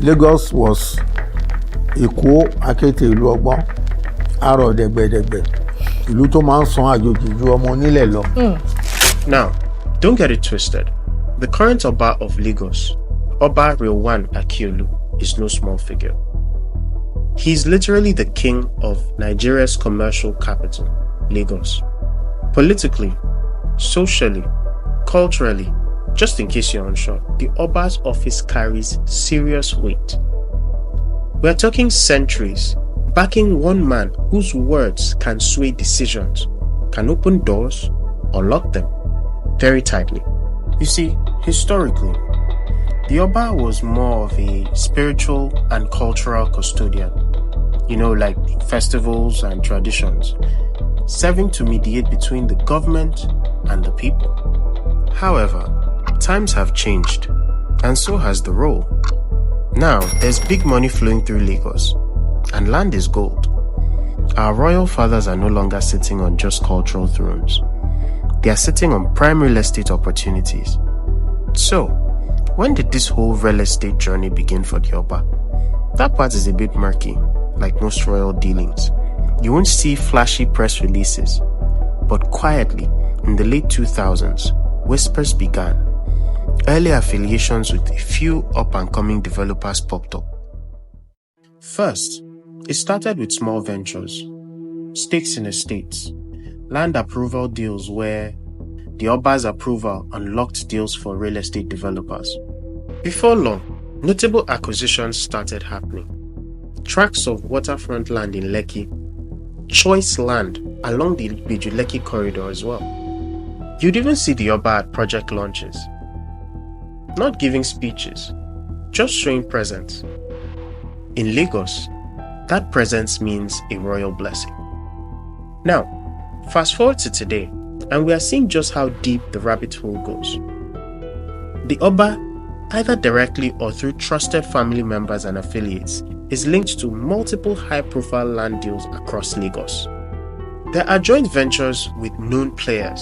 Lagos was Èkó akéte ìlú ọgbọ́n, àrọ̀ dẹ̀gbẹ̀dẹ̀gbẹ̀, ìlú tó máa ń san àjòjì ju ọmọ onílẹ̀ lọ. Now, don't get it twisted. The current Oba of Lagos, Oba Rilwan Akiolu, is no small figure. He's literally the king of Nigeria's commercial capital, Lagos. Politically, socially, culturally, just in case you're unsure, the Oba's office carries serious weight. We're talking centuries, backing one man whose words can sway decisions, can open doors or lock them very tightly. You see, historically, the Oba was more of a spiritual and cultural custodian, like festivals and traditions, serving to mediate between the government and the people. However, times have changed, and so has the role. Now, there's big money flowing through Lagos, and land is gold. Our royal fathers are no longer sitting on just cultural thrones. They are sitting on prime real estate opportunities. So, when did this whole real estate journey begin for the Oba? That part is a bit murky, like most royal dealings. You won't see flashy press releases, but quietly, in the late 2000s, whispers began. Early affiliations with a few up-and-coming developers popped up. First, it started with small ventures, stakes in estates, land approval deals where the Oba's approval unlocked deals for real estate developers. Before long, notable acquisitions started happening. Tracts of waterfront land in Lekki, choice land along the Beju-Lekki corridor as well. You'd even see the Oba at project launches. Not giving speeches, just showing presence. In Lagos, that presence means a royal blessing. Now, fast forward to today, and we are seeing just how deep the rabbit hole goes. The Oba, either directly or through trusted family members and affiliates, is linked to multiple high-profile land deals across Lagos. There are joint ventures with known players,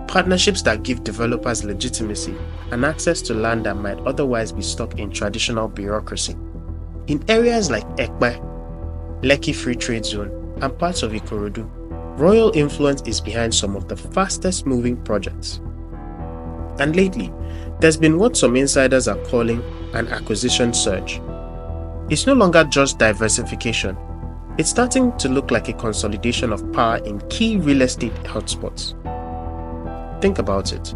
partnerships that give developers legitimacy and access to land that might otherwise be stuck in traditional bureaucracy. In areas like Ekpe, Lekki Free Trade Zone, and parts of Ikorodu, royal influence is behind some of the fastest moving projects. And lately, there's been what some insiders are calling an acquisition surge. It's no longer just diversification. It's starting to look like a consolidation of power in key real estate hotspots. Think about it.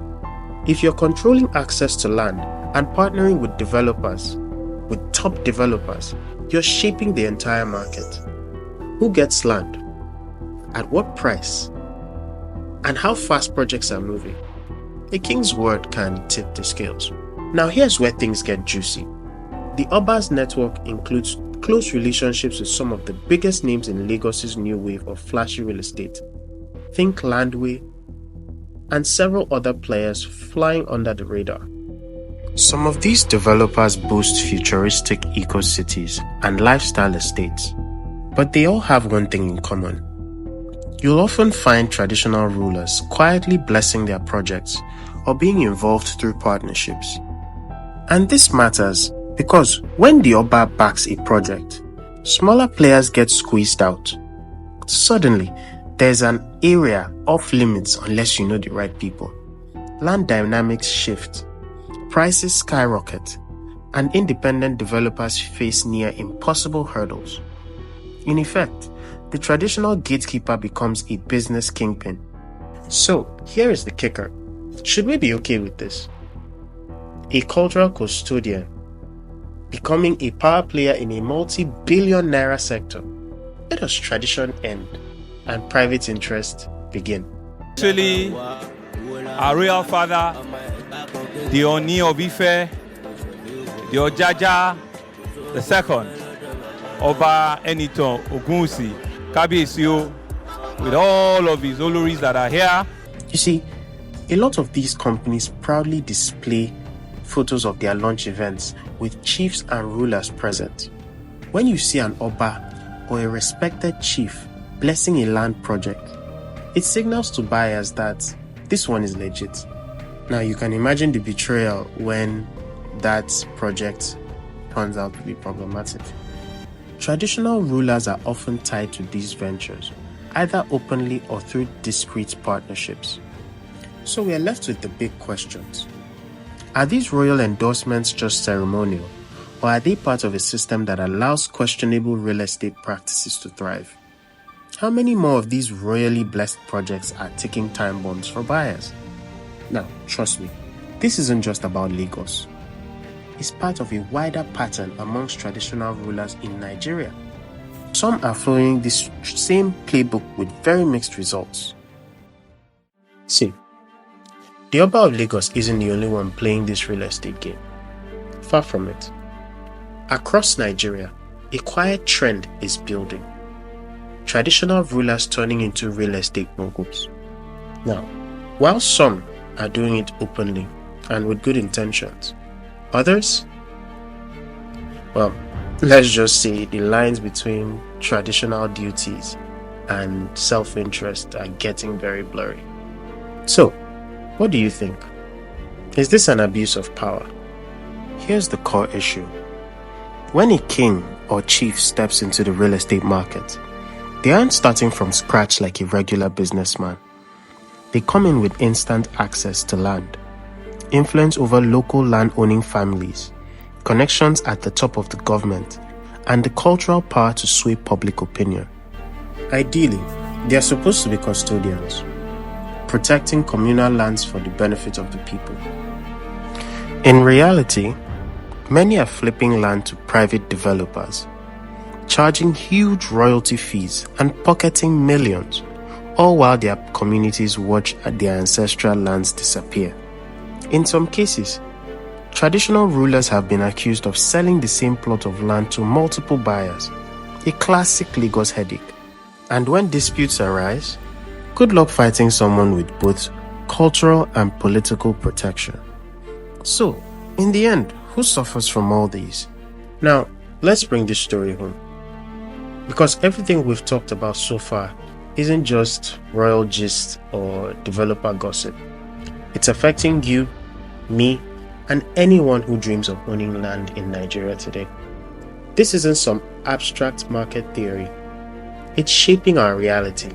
If you're controlling access to land and partnering with developers, with top developers, you're shaping the entire market. Who gets land? At what price? And how fast projects are moving? A king's word can tip the scales. Now here's where things get juicy. The Obas network includes close relationships with some of the biggest names in Lagos's new wave of flashy real estate. Think Landway, and several other players flying under the radar. Some of these developers boast futuristic eco-cities and lifestyle estates, but they all have one thing in common. You'll often find traditional rulers quietly blessing their projects or being involved through partnerships. And this matters because when the Oba backs a project, smaller players get squeezed out. Suddenly, there's an area off limits unless you know the right people. Land dynamics shift, prices skyrocket, and independent developers face near impossible hurdles. In effect, the traditional gatekeeper becomes a business kingpin. So, here is the kicker. Should we be okay with this? A cultural custodian becoming a power player in a multi-billion naira sector. Where does tradition end and private interest begin? Actually, our royal father, the Oni of Ife, the Ojaja, the second, Oba Eniton Ogunwusi, Kabiyesi, with all of his oloris that are here. You see, a lot of these companies proudly display photos of their launch events with chiefs and rulers present. When you see an Oba or a respected chief blessing a land project, it signals to buyers that this one is legit. Now you can imagine the betrayal when that project turns out to be problematic. Traditional rulers are often tied to these ventures, either openly or through discreet partnerships. So we are left with the big questions. Are these royal endorsements just ceremonial, or are they part of a system that allows questionable real estate practices to thrive? How many more of these royally blessed projects are ticking time bombs for buyers? Now, trust me, this isn't just about Lagos. It's part of a wider pattern amongst traditional rulers in Nigeria. Some are following this same playbook with very mixed results. See, the Oba of Lagos isn't the only one playing this real estate game. Far from it. Across Nigeria, a quiet trend is building. Traditional rulers turning into real estate moguls. Now, while some are doing it openly and with good intentions, others, well, let's just say the lines between traditional duties and self-interest are getting very blurry. So, what do you think? Is this an abuse of power? Here's the core issue. When a king or chief steps into the real estate market, they aren't starting from scratch like a regular businessman. They come in with instant access to land, influence over local land-owning families, connections at the top of the government, and the cultural power to sway public opinion. Ideally, they are supposed to be custodians, protecting communal lands for the benefit of the people. In reality, many are flipping land to private developers, charging huge royalty fees and pocketing millions, all while their communities watch their ancestral lands disappear. In some cases, traditional rulers have been accused of selling the same plot of land to multiple buyers, a classic Lagos headache. And when disputes arise, good luck fighting someone with both cultural and political protection. So, in the end, who suffers from all these? Now, let's bring this story home. Because everything we've talked about so far isn't just royal gist or developer gossip. It's affecting you, me, and anyone who dreams of owning land in Nigeria today. This isn't some abstract market theory. It's shaping our reality.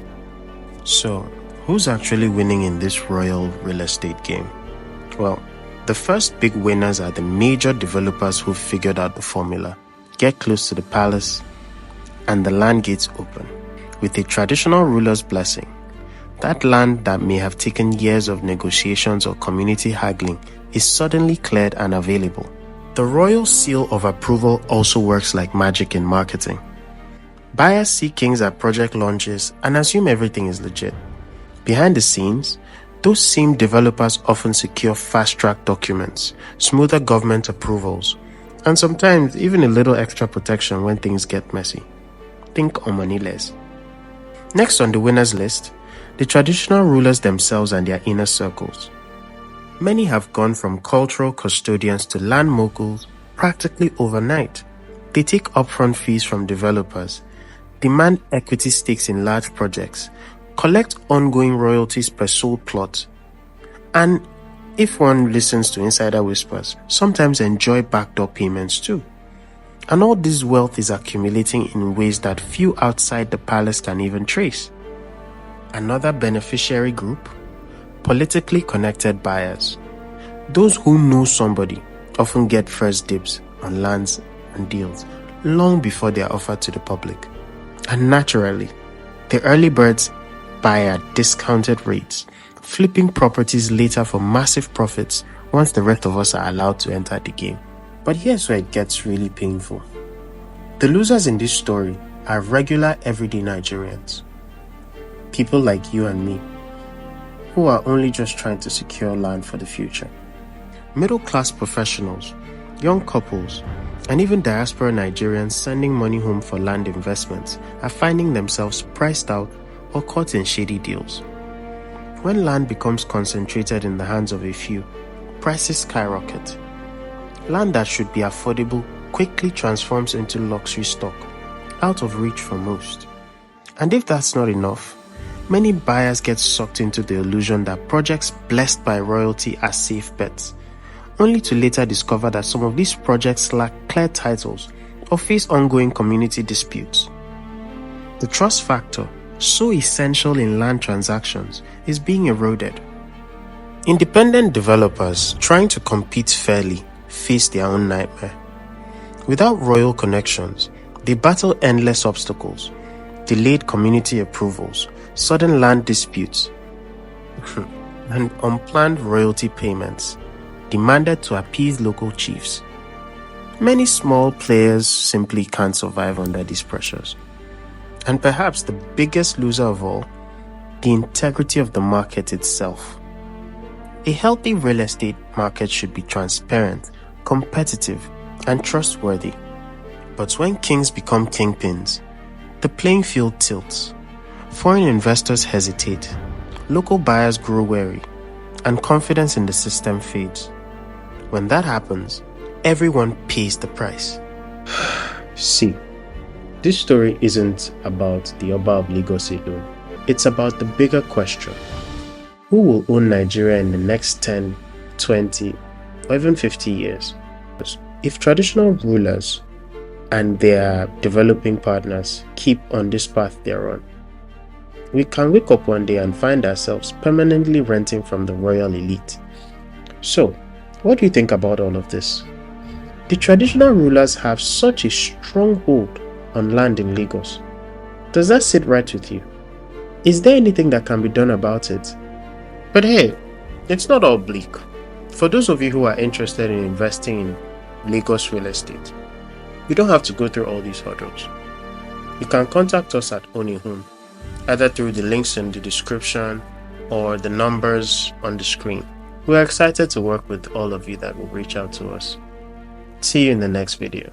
So, who's actually winning in this royal real estate game? Well, the first big winners are the major developers who figured out the formula. Get close to the palace, and the land gates open. With a traditional ruler's blessing, that land that may have taken years of negotiations or community haggling is suddenly cleared and available. The royal seal of approval also works like magic in marketing. Buyers see kings at project launches and assume everything is legit. Behind the scenes, those same developers often secure fast-track documents, smoother government approvals, and sometimes even a little extra protection when things get messy. Think Omoniless. Next on the winners list, the traditional rulers themselves and their inner circles. Many have gone from cultural custodians to land moguls practically overnight. They take upfront fees from developers, demand equity stakes in large projects, collect ongoing royalties per sold plot, and, if one listens to insider whispers, sometimes enjoy backdoor payments too. And all this wealth is accumulating in ways that few outside the palace can even trace. Another beneficiary group? Politically connected buyers. Those who know somebody often get first dibs on lands and deals long before they are offered to the public. And naturally, the early birds buy at discounted rates, flipping properties later for massive profits once the rest of us are allowed to enter the game. But here's where it gets really painful. The losers in this story are regular everyday Nigerians. People like you and me, who are only just trying to secure land for the future. Middle-class professionals, young couples, and even diaspora Nigerians sending money home for land investments are finding themselves priced out or caught in shady deals. When land becomes concentrated in the hands of a few, prices skyrocket. Land that should be affordable quickly transforms into luxury stock, out of reach for most. And if that's not enough, many buyers get sucked into the illusion that projects blessed by royalty are safe bets, only to later discover that some of these projects lack clear titles or face ongoing community disputes. The trust factor, so essential in land transactions, is being eroded. Independent developers trying to compete fairly face their own nightmare. Without royal connections, they battle endless obstacles, delayed community approvals, sudden land disputes, and unplanned royalty payments demanded to appease local chiefs. Many small players simply can't survive under these pressures. And perhaps the biggest loser of all, the integrity of the market itself. A healthy real estate market should be transparent, competitive, and trustworthy. But when kings become kingpins, the playing field tilts. Foreign investors hesitate, local buyers grow wary, and confidence in the system fades. When that happens, everyone pays the price. See, this story isn't about the Oba of Lagos alone. It's about the bigger question. Who will own Nigeria in the next 10, 20, or even 50 years? If traditional rulers and their developing partners keep on this path they're on, we can wake up one day and find ourselves permanently renting from the royal elite. So, what do you think about all of this? The traditional rulers have such a strong hold on land in Lagos. Does that sit right with you? Is there anything that can be done about it? But hey, it's not all bleak. For those of you who are interested in investing in Lagos real estate, you don't have to go through all these hurdles. You can contact us at Ownahome, either through the links in the description or the numbers on the screen. We're excited to work with all of you that will reach out to us. See you in the next video.